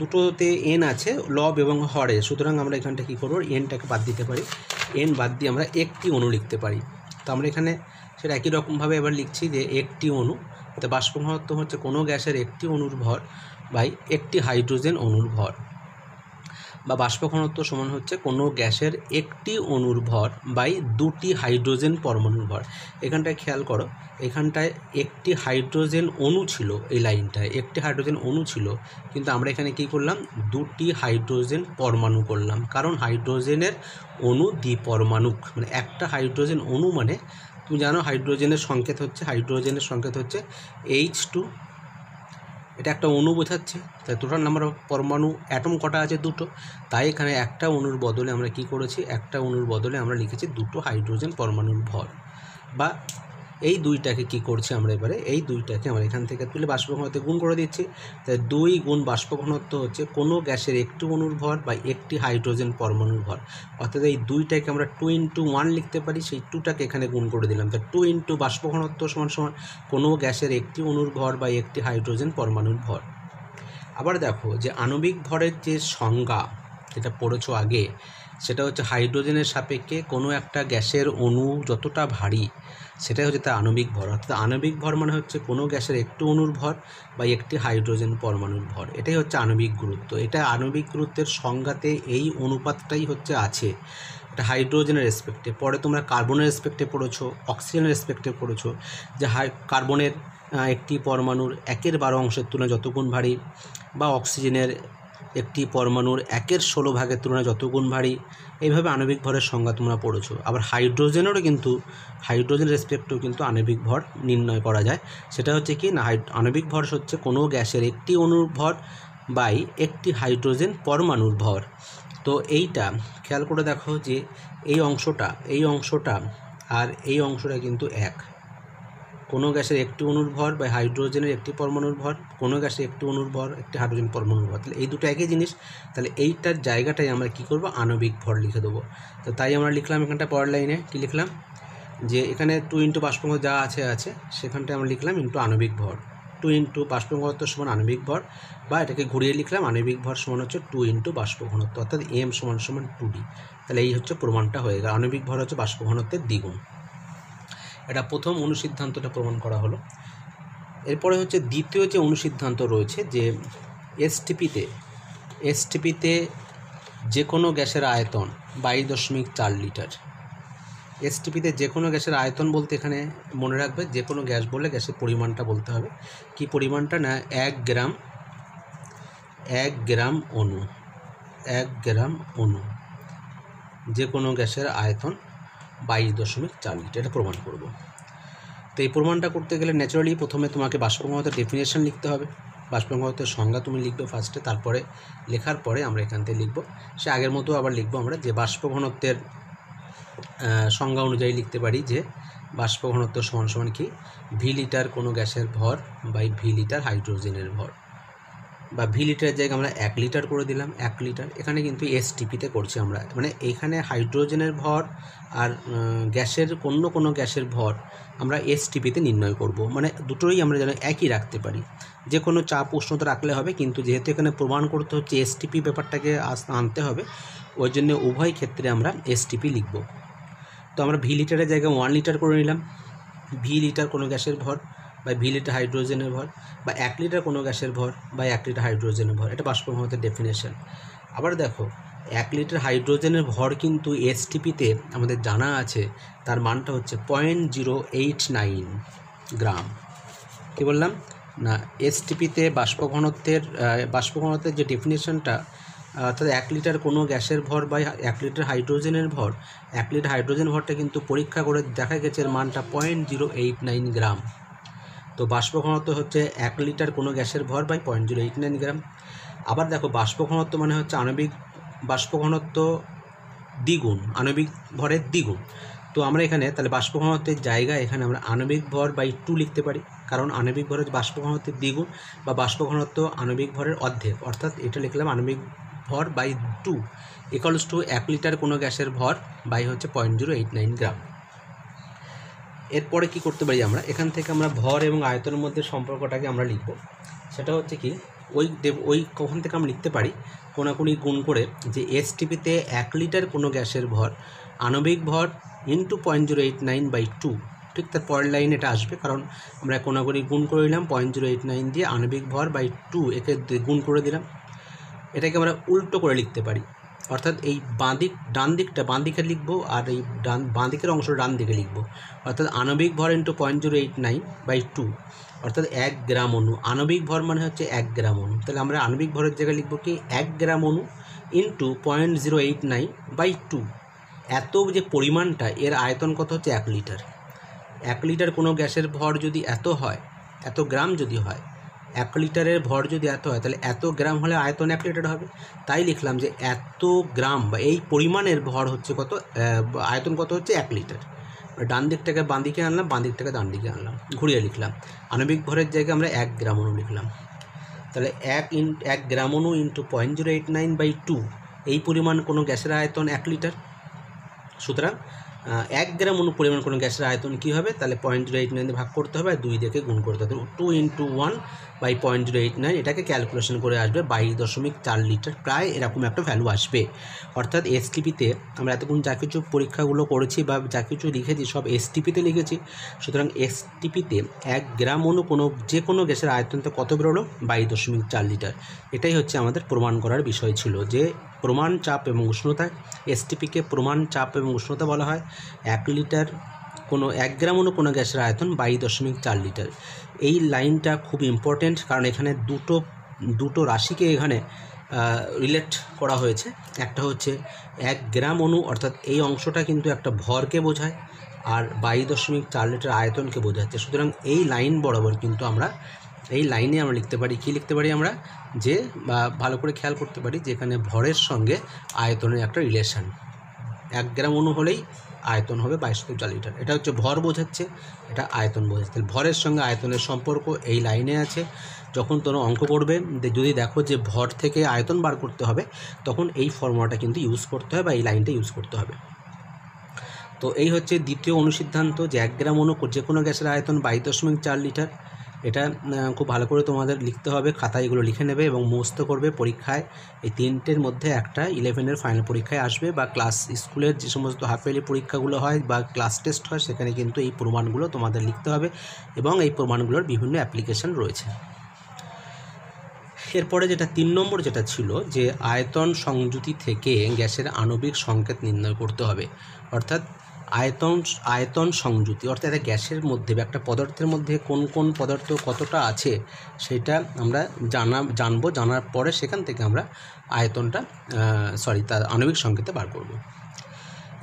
দুটোতে এন আছে লব এবং হরে, সুতরাং আমরা এখানটা কী করবো, এনটাকে বাদ দিতে পারি, এন বাদ দিয়ে আমরা একটি অণু লিখতে পারি। তো আমরা এখানে সেটা একই রকমভাবে এবার লিখছি যে একটি অণু, তো বাষ্প ঘনত্ব হচ্ছে কোনো গ্যাসের একটি অণুর ভর বাই একটি হাইড্রোজেন অণুর ভর, বা বাষ্প ঘনত্ব সমান হচ্ছে কোনো গ্যাসের একটি অণুর ভর বাই দুটি হাইড্রোজেন পরমাণুর ভর। এখানটায় খেয়াল করো, এখানটায় একটি হাইড্রোজেন অণু ছিল, এই লাইনটায় একটি হাইড্রোজেন অণু ছিল, কিন্তু আমরা এখানে কী করলাম, দুটি হাইড্রোজেন পরমাণু করলাম, কারণ হাইড্রোজেনের অণু দ্বিপরমাণুক, মানে একটা হাইড্রোজেন অণু মানে তুমি জানো হাইড্রোজেনের সংকেত হচ্ছে H2, এটা একটা অণু বোঝাচ্ছে, তাই টোটাল নাম্বার অফ পরমাণু অ্যাটম কটা আছে, দুটো, তাই এখানে একটা অণুর বদলে আমরা কি করেছি, একটা অণুর বদলে আমরা লিখেছি দুটো হাইড্রোজেন পরমাণুর ভর। বা এই দুইটাকে কি করছি আমরা, এবারে এই দুইটাকে আমরা এখান থেকে তুলে বাষ্প ঘনত্বে গুণ করে দিচ্ছি। তাই 2 গুণ বাষ্প ঘনত্ব হচ্ছে কোনো গ্যাসের একটি অণুর ভর বা একটি হাইড্রোজেন পরমাণুর ভর, অর্থাৎ এই দুইটাকে আমরা 2 × 1 লিখতে পারি, সেই 2টাকে এখানে গুণ করে দিলাম। তাই 2 × বাষ্প ঘনত্ব সমান সমান কোনো গ্যাসের একটি অণুর ভর বা একটি হাইড্রোজেন পরমাণুর ভর। আবার দেখো যে আণবিক ভরের যে সংজ্ঞা যেটা পড়েছো আগে, সেটা হচ্ছে হাইড্রোজেনের সাপেক্ষে কোনো একটা গ্যাসের অণু যতটা ভারী সেটাই হচ্ছে তার আণবিক ভর, অর্থাৎ আণবিক ভর মানে হচ্ছে কোনো গ্যাসের একটি অণুর ভর বা একটি হাইড্রোজেন পরমাণুর ভর, এটাই হচ্ছে আণবিক গুরুত্ব। এটা আণবিক গুরুত্বের সংজ্ঞাতে এই অনুপাতটাই হচ্ছে আছে, এটা হাইড্রোজেনের রেসপেক্টে। পরে তোমরা কার্বনের রেসপেক্টে পড়েছো, অক্সিজেনের রেসপেক্টে পড়েছো, যে কার্বনের একটি পরমাণুর 1/12 তুলনায় যত গুণ ভারী, বা অক্সিজেনের একটি পরমাণুর 1/16 ভাগের তুলনায় যত গুণ ভারী, এইভাবে আণবিক ভরের সংজ্ঞা তোমরা পড়েছো। আবার হাইড্রোজেনেরও কিন্তু হাইড্রোজেন রেসপেক্টেও কিন্তু আণবিক ভর নির্ণয় করা যায়, সেটা হচ্ছে কি না, আণবিক ভর হচ্ছে কোনো গ্যাসের একটি অণুর ভর বাই একটি হাইড্রোজেন পরমাণুর ভর। তো এইটা খেয়াল করে দেখো যে এই অংশটা আর এই অংশটা কিন্তু এক, কোনো গ্যাসের একটি অণুর ভর বা হাইড্রোজেনের একটি পরমাণুর ভর, কোনো গ্যাসের একটি অণুর ভর একটি হাইড্রোজেন পরমাণুর ভর, তাহলে এই দুটো একই জিনিস। তাহলে এইটার জায়গাটাই আমরা কি করব, আণবিক ভর লিখে দেবো। তো তাই আমরা লিখলাম এখানটা পরের লাইনে কি লিখলাম, যে এখানে 2 × বাষ্প ঘনত্ব যা আছে সেখানটায় আমরা লিখলাম ইন্টু আণবিক ভর, 2 × বাষ্প ঘনত্ব সমান আণবিক ভর, বা এটাকে ঘুরিয়ে লিখলাম আণবিক ভর সমান হচ্ছে 2 × বাষ্প ঘনত্ব, অর্থাৎ m সমান 2d। তাহলে এই হচ্ছে প্রমাণটা হয়ে গেল, আণবিক ভর হচ্ছে বাষ্প ঘনত্বের দ্বিগুণ। এটা প্রথম অনুসিদ্ধান্তটা প্রমাণ করা হলো। এরপরে হচ্ছে দ্বিতীয় যে অনুসিদ্ধান্ত রয়েছে, যে এসটিপিতে যে কোনো গ্যাসের আয়তন 22.4 লিটার। এসটিপিতে যে কোনো গ্যাসের আয়তন বলতে এখানে মনে রাখবে, যে কোনো গ্যাস বলে গ্যাসের পরিমাণটা বলতে হবে, কি পরিমাণটা না 1 গ্রাম অণু, যে কোনো গ্যাসের আয়তন 22.4 লিটার, এটা প্রমাণ করব। তো এই প্রমাণটা করতে গেলে ন্যাচারালি প্রথমে তোমাকে বাষ্প ঘনত্বের ডেফিনেশন লিখতে হবে, বাষ্প ঘনত্বের সংজ্ঞা তুমি লিখবে ফার্স্টে, তারপরে লেখার পরে আমরা এখান থেকে লিখব, সে আগের মতো আবার লিখবো আমরা, যে বাষ্প ঘনত্বের সংজ্ঞা অনুযায়ী লিখতে পারি যে বাষ্প ঘনত্ব সমান কি, ভি লিটার কোনো গ্যাসের ভর বাই ভি লিটার হাইড্রোজেনের ভর। বা ভি লিটারের জায়গায় আমরা 1 লিটার করে দিলাম, 1 লিটার। এখানে কিন্তু এসটিপিতে করছি আমরা, মানে এখানে হাইড্রোজেনের ভর আর গ্যাসের কোনো গ্যাসের ভর আমরা এসটিপিতে নির্ণয় করব, মানে দুটোই আমরা যেন একই রাখতে পারি। যে কোনো চাপ উষ্ণতা রাখলে হবে, কিন্তু যেহেতু এখানে প্রমাণ করতে হচ্ছে এসটিপি ব্যাপারটাকে আনতে হবে, ওই জন্য উভয় ক্ষেত্রে আমরা এসটিপি লিখব। তো আমরা ভি লিটারের জায়গায় 1 লিটার করে নিলাম, ভি লিটার কোনো গ্যাসের ভর বা ভি লিটার হাইড্রোজেনের ভর, বা 1 লিটার কোনো গ্যাসের ভর বা 1 লিটার হাইড্রোজেনের ভর, এটা বাষ্প ঘনত্বের ডেফিনেশন। আবার দেখো 1 লিটার হাইড্রোজেনের ভর কিন্তু এসটিপিতে আমাদের জানা আছে, তার মানটা হচ্ছে 0.089 গ্রাম। কী বললাম না, এসটিপিতে বাষ্প ঘনত্বের যে ডেফিনেশনটা, অর্থাৎ 1 লিটার কোনো গ্যাসের ভর বা 1 লিটার হাইড্রোজেনের ভর, 1 লিটার হাইড্রোজেন ভরটা কিন্তু পরীক্ষা করে দেখা গেছে এর মানটা 0.089 গ্রাম। তো বাষ্প ঘনত্ব হচ্ছে 1 লিটার কোনো গ্যাসের ভর বাই 0.089 গ্রাম। আবার দেখো বাষ্প ঘনত্ব মানে হচ্ছে আণবিক বাষ্প ঘনত্ব দ্বিগুণ আণবিক ভরের দ্বিগুণ। তো আমরা এখানে তাহলে বাষ্প ঘনত্বের জায়গায় এখানে আমরা আণবিক ভর বাই 2 লিখতে পারি, কারণ আণবিক ভরের বাষ্প ঘনত্বের দ্বিগুণ বা বাষ্প ঘনত্ব আণবিক ভরের অর্ধেক, অর্থাৎ এটা লিখলাম আণবিক ভর বাই 2 ইকুয়ালস টু 1 লিটার কোনো গ্যাসের ভর বাই হচ্ছে 0.089 গ্রাম। এরপরে কি করতে পারি আমরা, এখান থেকে আমরা ভর এবং আয়তনের মধ্যে সম্পর্কটাকে আমরা লিখব। সেটা হচ্ছে কি, ওই কখন থেকে আমরা লিখতে পারি কোনাকুনি গুণ করে, যে এসটিপিতে 1 লিটার কোনো গ্যাসের ভর আণবিক ভর ইন্টু 0.089/2, ঠিক তার পরের লাইন এটা আসবে, কারণ আমরা কোনাকুনি গুণ করে নিলাম 0.089 দিয়ে আণবিক ভর বাই 2 একে গুণ করে দিলাম। এটাকে আমরা উল্টো করে লিখতে পারি, অর্থাৎ এই ডান দিকে লিখবো, আর এই বাঁ দিকের অংশটা ডান দিকে লিখবো, অর্থাৎ আণবিক ভর ইন্টু 0.089/2, অর্থাৎ 1 গ্রাম অণু। আণবিক ভর মানে হচ্ছে 1 গ্রাম অণু, তাহলে আমরা আণবিক ভরের জায়গায় লিখবো কি 1 গ্রাম অণু ইন্টু 0.089/2। এত যে পরিমাণটা, এর আয়তন কত হচ্ছে 1 লিটার। 1 লিটার কোনো গ্যাসের ভর যদি এত হয়, এত গ্রাম যদি হয়, 1 লিটারের ভর যদি এত হয়, তাহলে এত গ্রাম হলে আয়তন 1 লিটার হবে। তাই লিখলাম যে এত গ্রাম বা এই পরিমাণের ভর হচ্ছে কত, আয়তন কত হচ্ছে 1 লিটার। ডান দিকটাকে বাঁ দিকে আনলাম, বাঁ দিকটাকে ডান দিকে আনলাম, ঘুরিয়ে লিখলাম। আণবিক ভরের জায়গায় আমরা 1 গ্রাম অণু লিখলাম, তাহলে 1 গ্রাম অণু ইন্টু 0.089/2, এই পরিমাণ কোনো গ্যাসের আয়তন 1 লিটার। সুতরাং 1 গ্রাম অণু পরিমাণ কোনো গ্যাসের আয়তন কী হবে, তাহলে 0.089 ভাগ করতে হবে আর 2 দিকে গুণ করতে হবে, 2 × 1/0.089, এটাকে ক্যালকুলেশন করে আসবে 22.4 লিটার, প্রায় এরকম একটা ভ্যালু আসবে। অর্থাৎ এসটিপিতে আমরা এতক্ষণ যা কিছু পরীক্ষাগুলো করেছি বা যা কিছু লিখেছি সব এসটিপিতে লিখেছি। সুতরাং এসটিপিতে 1 গ্রাম অণু যে কোনো গ্যাসের আয়তনতে কত বেরোলো, 22.4 লিটার। এটাই হচ্ছে আমাদের প্রমাণ করার বিষয় ছিল, যে প্রমাণ চাপ এবং উষ্ণতা, এসটিপিকে প্রমাণ চাপ এবং উষ্ণতা বলা হয়। 1 লিটার কোনো 1 গ্রাম অণু কোনো গ্যাসের আয়তন 22.4 লিটার। এই লাইনটা খুব ইম্পর্টেন্ট, কারণ এখানে দুটো রাশিকে এখানে রিলেট করা হয়েছে। একটা হচ্ছে 1 গ্রাম অণু, অর্থাৎ এই অংশটা কিন্তু একটা ভরকে বোঝায়, আর 22.4 লিটার আয়তনকে বোঝাচ্ছে। সুতরাং এই লাইন বরাবর কিন্তু আমরা এই লাইনে আমরা লিখতে পারি, কি লিখতে পারি আমরা, যে ভালো করে খেয়াল করতে পারি যে এখানে ভরের সঙ্গে আয়তনের একটা রিলেশন। 1 গ্রাম অণু হলেই আয়তন হবে 22.4 লিটার, এটা হচ্ছে ভর বোঝাচ্ছে, এটা আয়তন বোঝাচ্ছে। ভরের সঙ্গে আয়তনের সম্পর্ক এই লাইনে আছে। যখন তোমরা অঙ্ক করবে, যদি দেখো যে ভর থেকে আয়তন বার করতে হবে, তখন এই ফর্মুলাটা কিন্তু ইউজ করতে হবে বা এই লাইনটা ইউজ করতে হবে। তো এই হচ্ছে দ্বিতীয় অনুসিদ্ধান্ত, যে 1 গ্রাম অণু যে কোনো গ্যাসের আয়তন 22.4 লিটার। এটা খুব ভালো করে তোমাদের লিখতে হবে, খাতায় এগুলো লিখে নেবে এবং মুখস্থ করবে। পরীক্ষায় এই তিনটের মধ্যে একটা 11-এর ফাইনাল পরীক্ষায় আসবে, বা স্কুলের যে সমস্ত হাফ ইয়ারলি পরীক্ষাগুলো হয় বা ক্লাস টেস্ট হয়, সেখানে কিন্তু এই প্রমাণগুলো তোমাদের লিখতে হবে, এবং এই প্রমাণগুলোর বিভিন্ন অ্যাপ্লিকেশন রয়েছে। এরপরে যেটা 3 নম্বর যেটা ছিল, যে আয়তন সংযুতি থেকে গ্যাসের আণবিক সংকেত নির্ণয় করতে হবে। অর্থাৎ আয়তন সংযুতি, অর্থাৎ একটা গ্যাসের মধ্যে বা একটা পদার্থের মধ্যে কোন কোন পদার্থ কতটা আছে সেটা আমরা জানার পরে সেখান থেকে আমরা তার আণবিক সংকেতে বার করব।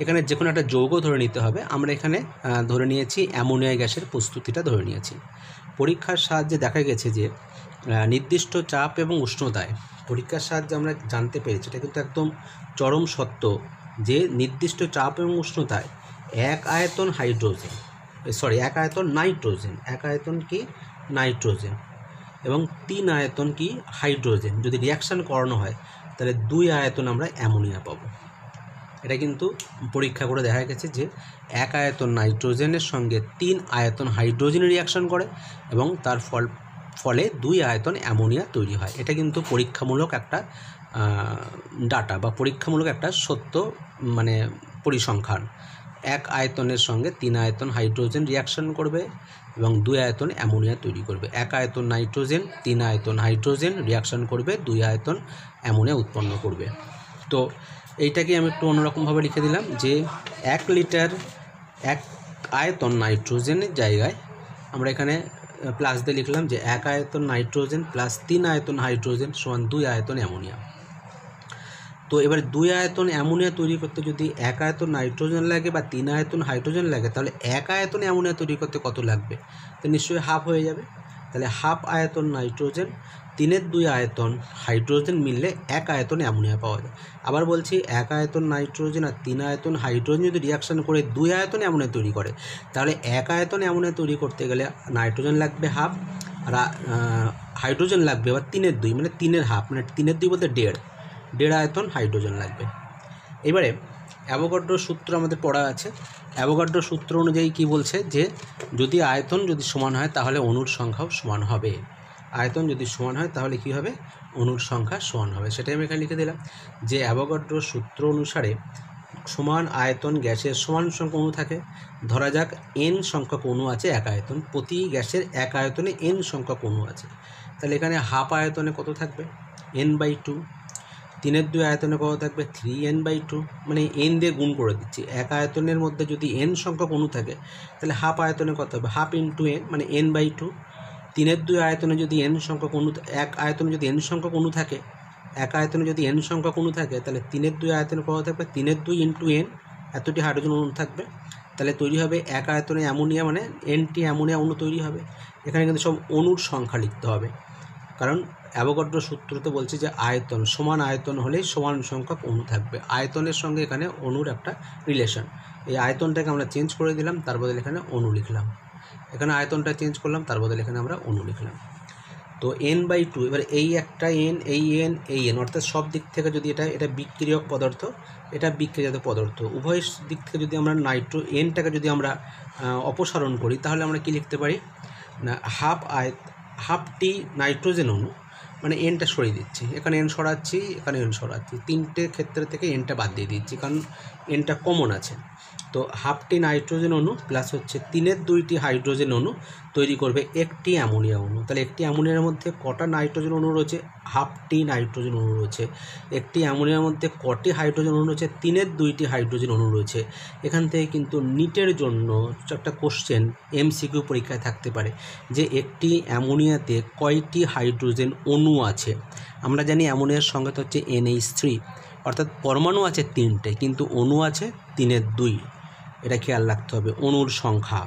এখানে যে কোনো একটা যৌগ ধরে নিতে হবে। আমরা এখানে ধরে নিয়েছি অ্যামোনিয়া গ্যাসের প্রস্তুতিটা ধরে নিয়েছি। পরীক্ষার সাহায্যে দেখা গেছে যে নির্দিষ্ট চাপ এবং উষ্ণতায়, পরীক্ষার সাহায্যে আমরা জানতে পেরেছি, এটা কিন্তু একদম চরম সত্য, যে নির্দিষ্ট চাপ এবং উষ্ণতায় 1 আয়তন নাইট্রোজেন, এবং 3 আয়তন কি হাইড্রোজেন। যদি রিয়াকশান করানো হয় তাহলে 2 আয়তন আমরা অ্যামোনিয়া পাবো। এটা কিন্তু পরীক্ষা করে দেখা গেছে যে 1 আয়তন নাইট্রোজেনের সঙ্গে 3 আয়তন হাইড্রোজেন রিয়াকশান করে এবং তার ফলে 2 আয়তন অ্যামোনিয়া তৈরি হয়। এটা কিন্তু পরীক্ষামূলক একটা ডাটা বা পরীক্ষামূলক একটা সত্য মানে পরিসংখ্যান। 1 আয়তনের সঙ্গে 3 আয়তন হাইড্রোজেন রিয়াকশান করবে এবং 2 আয়তন অ্যামোনিয়া তৈরি করবে। 1 আয়তন নাইট্রোজেন 3 আয়তন হাইড্রোজেন রিয়াকশান করবে, 2 আয়তন অ্যামোনিয়া উৎপন্ন করবে। তো এইটাকে আমি একটু অন্যরকমভাবে লিখে দিলাম যে 1 লিটার 1 আয়তন নাইট্রোজেনের জায়গায় আমরা এখানে প্লাস দিয়ে লিখলাম যে 1 আয়তন নাইট্রোজেন প্লাস 3 আয়তন হাইড্রোজেন সমান 2 আয়তন অ্যামোনিয়া। তো এবার 2 আয়তন অ্যামোনিয়া তৈরি করতে যদি 1 আয়তন নাইট্রোজেন লাগে বা 3 আয়তন হাইড্রোজেন লাগে, তাহলে 1 আয়তন অ্যামোনিয়া তৈরি করতে কত লাগবে? তো নিশ্চয়ই হাফ হয়ে যাবে। তাহলে হাফ আয়তন নাইট্রোজেন 3 আয়তন হাইড্রোজেন মিললে 1 আয়তন অ্যামোনিয়া পাওয়া যায়। আবার বলছি 1 আয়তন নাইট্রোজেন আর 3 আয়তন হাইড্রোজেন যদি রিয়াকশান করে 2 আয়তন অ্যামোনিয়া তৈরি করে, তাহলে 1 আয়তন অ্যামোনিয়া তৈরি করতে গেলে নাইট্রোজেন লাগবে হাফ আর হাইড্রোজেন লাগবে আবার 3/2 মানে 3-এর হাফ, মানে 3/2 বলতে 1.5 আয়তন হাইড্রোজেন লাগবে। এবারে অ্যাভোগাড্রোর সূত্র আমাদের পড়া আছে। অ্যাভোগাড্রোর সূত্র অনুযায়ী কি বলছে যে যদি আয়তন যদি সমান হয় তাহলে অণুর সংখ্যাও সমান হবে। আয়তন যদি সমান হয় তাহলে কি হবে? অণুর সংখ্যা সমান হবে। সেটাই আমি এখানে লিখে দিলাম যে অ্যাভোগাড্রোর সূত্র অনুসারে সমান আয়তন গ্যাসের সমান সংখ্যক অণু থাকে। ধরা যাক n সংখ্যক অণু আছে 1 আয়তন, প্রতি গ্যাসের 1 আয়তনে n সংখ্যক অণু আছে। তাহলে এখানে হাফ আয়তনে কত থাকবে? n/2। 3/2 আয়তনে কত থাকবে? 3n/2, মানে n দিয়ে গুণ করে দিচ্ছি। 1 আয়তনের মধ্যে যদি n সংখ্যক অণু থাকে তাহলে হাফ আয়তনে কত হবে? হাফ ইন্টু n মানে n/2। 3/2 আয়তনে যদি n সংখ্যক অণু 1 আয়তনে যদি n সংখ্যক অণু থাকে, 1 আয়তনে যদি n সংখ্যক অণু থাকে তাহলে 3/2 আয়তনে কত থাকবে? 3/2 ইন্টু n, এতটি হাইড্রোজেন অণু থাকবে। তাহলে তৈরি হবে 1 আয়তনে অ্যামোনিয়া, মানে nটি অ্যামোনিয়া অণু তৈরি হবে। এখানে কিন্তু সব অণুর সংখ্যা লিখতে হবে, কারণ অ্যাভোগাড্রোর সূত্রতে বলছে যে আয়তন সমান আয়তন হলেই সমান সংখ্যক অণু থাকবে। আয়তনের সঙ্গে এখানে অণুর একটা রিলেশন। এই আয়তনটাকে আমরা চেঞ্জ করে দিলাম, তার বদলে এখানে অণু লিখলাম। এখানে আয়তনটা চেঞ্জ করলাম, তার বদলে এখানে আমরা অণু লিখলাম। তো n/2, এবার এই একটা n, এই n অর্থাৎ সব দিক থেকে যদি এটা বিক্রিয়ক পদার্থ, এটা বিক্রিয়াজাত পদার্থ, উভয় দিক থেকে যদি আমরা nটাকে যদি আমরা অপসারণ করি তাহলে আমরা কি লিখতে পারি না হাফটি নাইট্রোজেন অণু, মানে nটা সরিয়ে দিচ্ছি, এখানে n সরাচ্ছি, এখানে n সরাচ্ছি, 3টে ক্ষেত্র থেকে nটা বাদ দিয়ে দিচ্ছি কারণ nটা কমন আছে। তো হাফটি নাইট্রোজেন অণু প্লাস হচ্ছে 3/2টি হাইড্রোজেন অণু তৈরি করবে একটি অ্যামোনিয়া অণু। তাহলে একটি অ্যামোনিয়ার মধ্যে কটা নাইট্রোজেন অণু রয়েছে? হাফটি নাইট্রোজেন অণু রয়েছে। একটি অ্যামোনিয়ার মধ্যে কটি হাইড্রোজেন অণু রয়েছে? 3/2টি হাইড্রোজেন অণু রয়েছে। এখান থেকে কিন্তু নিটের জন্য একটা কোশ্চেন MCQ পরীক্ষায় থাকতে পারে যে একটি অ্যামোনিয়াতে কয়টি হাইড্রোজেন অণু আছে। আমরা জানি অ্যামোনিয়ার সংখ্যা হচ্ছে NH3, অর্থাৎ পরমাণু আছে 3টে কিন্তু অণু আছে 3/2। এটা খেয়াল রাখতে হবে, অণুর সংখ্যা।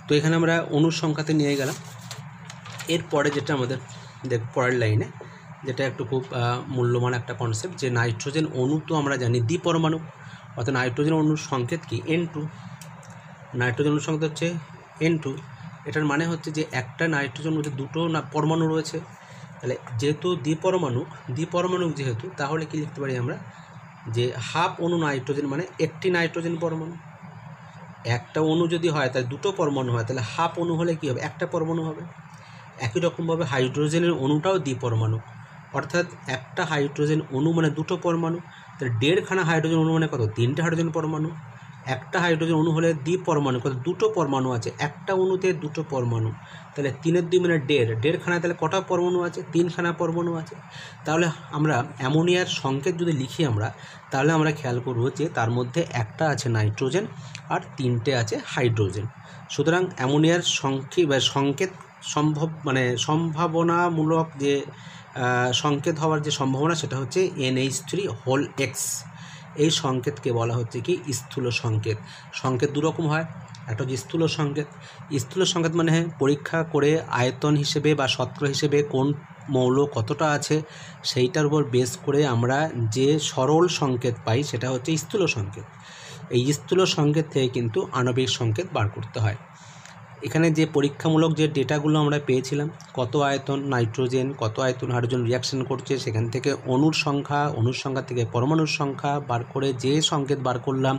তো এখানে আমরা অণুর সংখ্যাতে নিয়ে গেলাম। এরপরে যেটা আমাদের পরের লাইনে যেটা একটু খুব মূল্যবান একটা কনসেপ্ট, যে নাইট্রোজেন অণু তো আমরা জানি দ্বিপরমাণু, অর্থাৎ নাইট্রোজেন অণুর সংকেত কি? N2। নাইট্রোজেন অণুর সংকেত হচ্ছে N2। এটার মানে হচ্ছে যে একটা নাইট্রোজেন মধ্যে দুটো পরমাণু রয়েছে। তাহলে যেহেতু দ্বিপরমাণু যেহেতু, তাহলে কি লিখতে পারি আমরা যে হাফ অণু নাইট্রোজেন মানে একটি নাইট্রোজেন পরমাণু। একটা অণু যদি হয় তাহলে দুটো পরমাণু হয়, তাহলে হাফ অণু হলে কী হবে? একটা পরমাণু হবে। একই রকমভাবে হাইড্রোজেনের অণুটাও দ্বিপরমাণু, অর্থাৎ একটা হাইড্রোজেন অণু মানে দুটো পরমাণু। তাহলে 1.5খানা হাইড্রোজেন অণু মানে কত? 3টে হাইড্রোজেন পরমাণু। একটা হাইড্রোজেন অণু হলে দ্বিপরমাণু, কত? দুটো পরমাণু আছে, একটা অণুতে দুটো পরমাণু। তাহলে 3/2 মানে 1.5খানা, তাহলে কটা পরমাণু আছে? 3খানা পরমাণু আছে। তাহলে আমরা অ্যামোনিয়ার সংকেত যদি লিখি আমরা, তাহলে আমরা খেয়াল করব যে তার মধ্যে একটা আছে নাইট্রোজেন আর 3টে আছে হাইড্রোজেন। সুতরাং অ্যামোনিয়ার সংকেত সম্ভাবনামূলক যে সংকেত হওয়ার যে সম্ভাবনা সেটা হচ্ছে NH3 এই সংকেতকে বলা হচ্ছে কি? স্থূল সংকেত। সংকেত দুরকম হয়, একটা হচ্ছে স্থূল সংকেত মানে পরীক্ষা করে আয়তন হিসেবে বা শতকরা হিসেবে কোন মৌল কতটা আছে সেইটার উপর বেস করে আমরা যে সরল সংকেত পাই সেটা হচ্ছে স্থূল সংকেত। এই স্থূল সংকেত থেকে কিন্তু আণবিক সংকেত বার করতে হয়। এখানে যে পরীক্ষামূলক যে ডেটাগুলো আমরা পেয়েছিলাম, কত আয়তন নাইট্রোজেন, কত আয়তন হাইড্রোজেন রিয়াকশন করছে, সেখান থেকে অণুর সংখ্যা থেকে পরমাণুর সংখ্যা বার করে যে সংকেত বার করলাম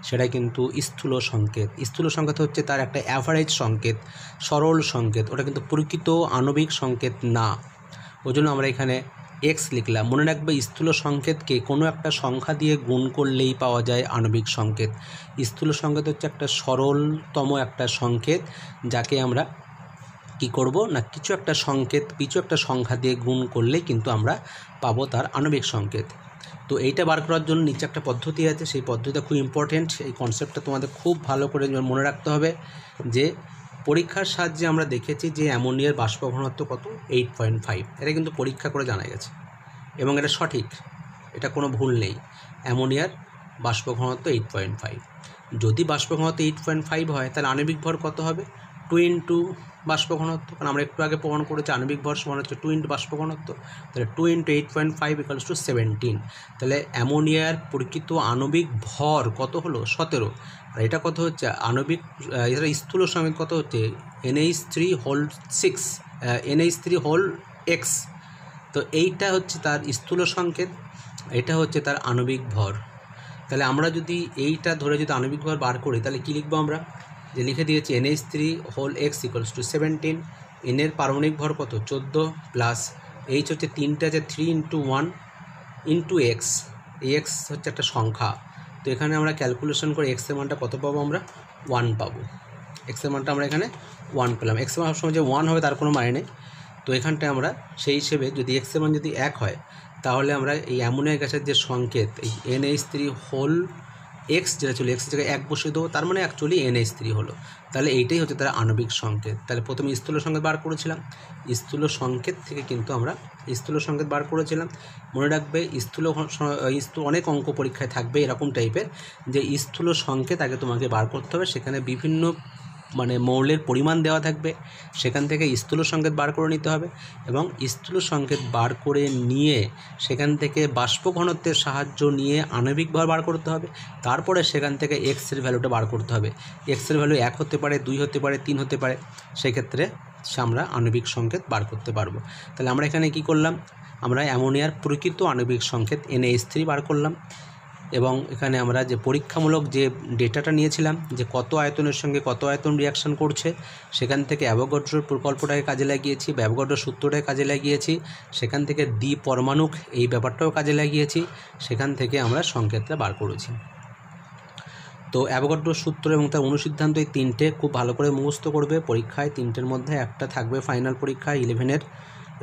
সেটাই কিন্তু স্থূল সংকেত। স্থূল সংকেত হচ্ছে তার একটা অ্যাভারেজ সংকেত, সরল সংকেত, ওটা কিন্তু প্রকৃত আণবিক সংকেত না। ওই জন্য আমরা এখানে এক্স লিখলাম। মনে রাখবে স্থূল সংকেতকে কোনো একটা সংখ্যা দিয়ে গুণ করলেই পাওয়া যায় আণবিক সংকেত। স্থূল সংকেত হচ্ছে একটা সরলতম একটা সংকেত, যাকে আমরা কি করব না, কিছু একটা সংখ্যা দিয়ে গুণ করলে কিন্তু আমরা পাবো তার আণবিক সংকেত। তো এইটা বার করার জন্য নিচে একটা পদ্ধতি আছে, সেই পদ্ধতিটা খুব ইম্পর্টেন্ট। এই কনসেপ্টটা তোমাদের খুব ভালো করে মনে রাখতে হবে যে পরীক্ষার সাহায্যে আমরা দেখেছি যে অ্যামোনিয়ার বাষ্প ঘনত্ব কত, 8.5। এটা কিন্তু পরীক্ষা করে জানা গেছে এবং এটা সঠিক, এটা কোনো ভুল নেই। অ্যামোনিয়ার বাষ্প ঘনত্ব 8.5। যদি বাষ্প ঘনত্ব 8.5 হয় তাহলে আণবিক ভর কত হবে, 2 ইন্টু বাষ্প ঘনত্ব, কারণ আমরা একটু আগে প্রমাণ করেছি আণবিক ভর সমান হচ্ছে 2 ইন্টু বাষ্প ঘনত্ব। তাহলে 2 ইন্টু 8.5 ইকুয়ালস টু 17। তাহলে অ্যামোনিয়ার প্রকৃত আণবিক ভর কত হলো, 17। আর এটা কত হচ্ছে আণবিক, এটা স্থূল সংকেত কত হচ্ছে, NH3 NH3 X। তো এইটা হচ্ছে তার স্থূল সংকেত, এটা হচ্ছে তার আণবিক ভর। তাহলে আমরা যদি এইটা ধরে যদি আণবিক ভর বার করি তাহলে কী লিখবো আমরা, যে লিখে দিয়েছি NH3 X ইকুয়ালস টু 17। এর পারমাণবিক ভর কত, 14, প্লাস এইচ হচ্ছে 3টে আছে, 3 ইন্টু 1 ইন্টু এক্স। এই এক্স হচ্ছে একটা সংখ্যা, তো এখানে আমরা ক্যালকুলেশন করে এক্সের মানটা কত পাবো, আমরা 1 পাবো। এক্সের মানটা আমরা এখানে 1 পেলাম। এক্সের মান সবসময় যে 1 হবে তার কোনো মানে নেই। তো এখানটায় আমরা সেই হিসেবে যদি এক্সের মান যদি 1 হয় তাহলে আমরা এই অ্যামোনিয়া গ্যাসের যে সংকেত, এই NH3 যেটা ছিল এক্সের জায়গায় 1 বসিয়ে দেবো, তার মানে অ্যাকচুয়ালি NH3 হলো। তাহলে এইটাই হচ্ছে তার আণবিক সংকেত। তাহলে প্রথমে স্থূল সংকেত বার করেছিলাম, স্থূল সংকেত থেকে কিন্তু আমরা স্থূল সংকেত বার করেছিলাম। মনে রাখবে স্থূল অনেক অঙ্ক পরীক্ষায় থাকবে এরকম টাইপের, যে স্থূল সংকেত আগে তোমাকে বার করতে হবে, সেখানে বিভিন্ন মৌলের পরিমাণ দেওয়া থাকবে, সেখান থেকে স্থূল সংকেত বার করে নিতে হবে এবং স্থূল সংকেত বার করে নিয়ে সেখান থেকে বাষ্প ঘনত্বের সাহায্য নিয়ে আণবিক ভর বার করতে হবে। তারপরে সেখান থেকে এক্সের ভ্যালুটা বার করতে হবে। এক্সের ভ্যালু 1 হতে পারে, 2 হতে পারে, 3 হতে পারে, সেক্ষেত্রে আমরা আণবিক সংকেত বার করতে পারবো। তাহলে আমরা এখানে কি করলাম, আমরা অ্যামোনিয়ার প্রকৃত আণবিক সংকেত NH3 বার করলাম এবং এখানে আমরা যে পরীক্ষামূলক যে ডেটাটা নিয়েছিলাম যে কত আয়তনের সঙ্গে কত আয়তন রিয়াকশান করছে, সেখান থেকে অ্যাভোগাড্রোর প্রকল্পটাকে কাজে লাগিয়েছি, অ্যাভোগাড্রোর সূত্রটাকে কাজে লাগিয়েছি, সেখান থেকে দ্বিপরমাণুক এই ব্যাপারটাও কাজে লাগিয়েছি, সেখান থেকে আমরা সংকেতটা বার করেছি। তো অ্যাভোগাড্রোর সূত্র এবং তার অনুসিদ্ধান্ত এই 3টে খুব ভালো করে মুখস্থ করবে পরীক্ষায়। 3টের মধ্যে একটা থাকবে ফাইনাল পরীক্ষায় 11-এর,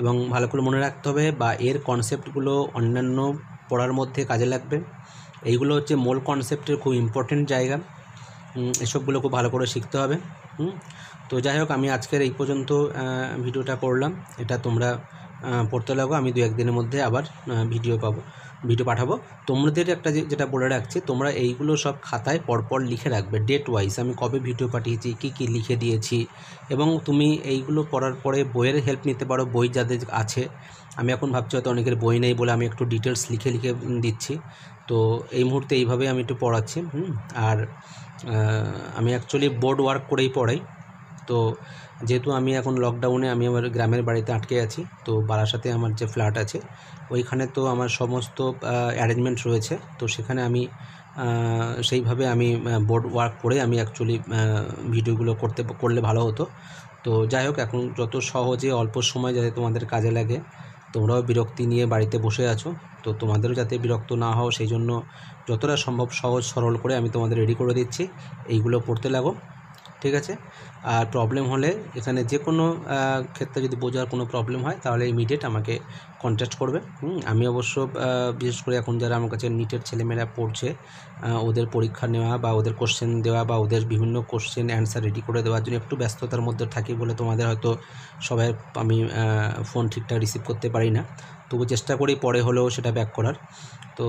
এবং ভালো করে মনে রাখতে হবে বা এর কনসেপ্টগুলো অন্যান্য পড়ার মধ্যে কাজে লাগবে। এইগুলো হচ্ছে মোল কনসেপ্টের খুব ইম্পর্টেন্ট জায়গা, এসবগুলো খুব ভালো করে শিখতে হবে। তো যাই হোক, আমি আজকের এই পর্যন্ত ভিডিওটা করলাম। এটা তোমরা পড়তে লাগো, আমি 2-1 দিনের মধ্যে আবার ভিডিও পাঠাবো। তোমাদের একটা যেটা বলে রাখছি, তোমরা এইগুলো সব খাতায় পরপর লিখে রাখবে, ডেট ওয়াইজ আমি কবে ভিডিও পাঠিয়েছি, কী লিখে দিয়েছি। এবং তুমি এইগুলো পড়ার পরে বইয়ের হেল্প নিতে পারো, বই যাদের আছে। আমি এখন ভাবছি হয়তো অনেকের বই নেই বলে আমি একটু ডিটেলস লিখে দিচ্ছি। তো এই মুহূর্তে এইভাবে আমি একটু পড়াচ্ছি। আর আমি অ্যাকচুয়ালি বোর্ড ওয়ার্ক করেই পড়াই। তো যেহেতু আমি এখন লকডাউনে আমি আমার গ্রামের বাড়িতে আটকে আছি, তো বারাসাতে আমার যে ফ্ল্যাট আছে ওইখানে তো আমার সমস্ত অ্যারেঞ্জমেন্ট রয়েছে। তো সেখানে আমি সেইভাবে আমি বোর্ড ওয়ার্ক করে আমি অ্যাকচুয়ালি ভিডিওগুলো করলে ভালো হতো। তো যাই হোক, এখন যত সহজে অল্প সময় যাতে তোমাদের কাজে লাগে, তোমরাও বিরক্তি নিয়ে বাড়িতে বসে আছো, তো তোমাদেরও যাতে বিরক্ত না হও সেই জন্য যতটা সম্ভব সহজ সরল করে আমি তোমাদের রেডি করে দিচ্ছি। এইগুলো পড়তে লাগো, ঠিক আছে। আর প্রবলেম হলে এখানে যে কোনো ক্ষেত্রে যদি বোঝার কোনো প্রবলেম হয় তাহলে ইমিডিয়েট আমাকে কন্ট্যাক্ট করবে। আমি অবশ্য বিশেষ করে এখন যারা আমার কাছে নিটের ছেলেমেয়েরা পড়ছে, ওদের পরীক্ষা নেওয়া বা ওদের কোশ্চেন দেওয়া বা ওদের বিভিন্ন কোশ্চেন অ্যান্সার রেডি করে দেওয়ার জন্য একটু ব্যস্ততার মধ্যে থাকি বলে তোমাদের হয়তো সবাই আমি ফোন ঠিকঠাক রিসিভ করতে পারি না, তবু চেষ্টা করি পরে হলেও সেটা ব্যাক করার। তো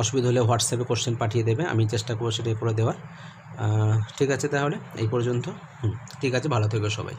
অসুবিধা হলে হোয়াটসঅ্যাপে কোশ্চেন পাঠিয়ে দেবে, আমি চেষ্টা করবো সেটা করে দেওয়ার। ঠিক আছে, তাহলে এই পর্যন্ত। ঠিক আছে, ভালো থেকো সবাই।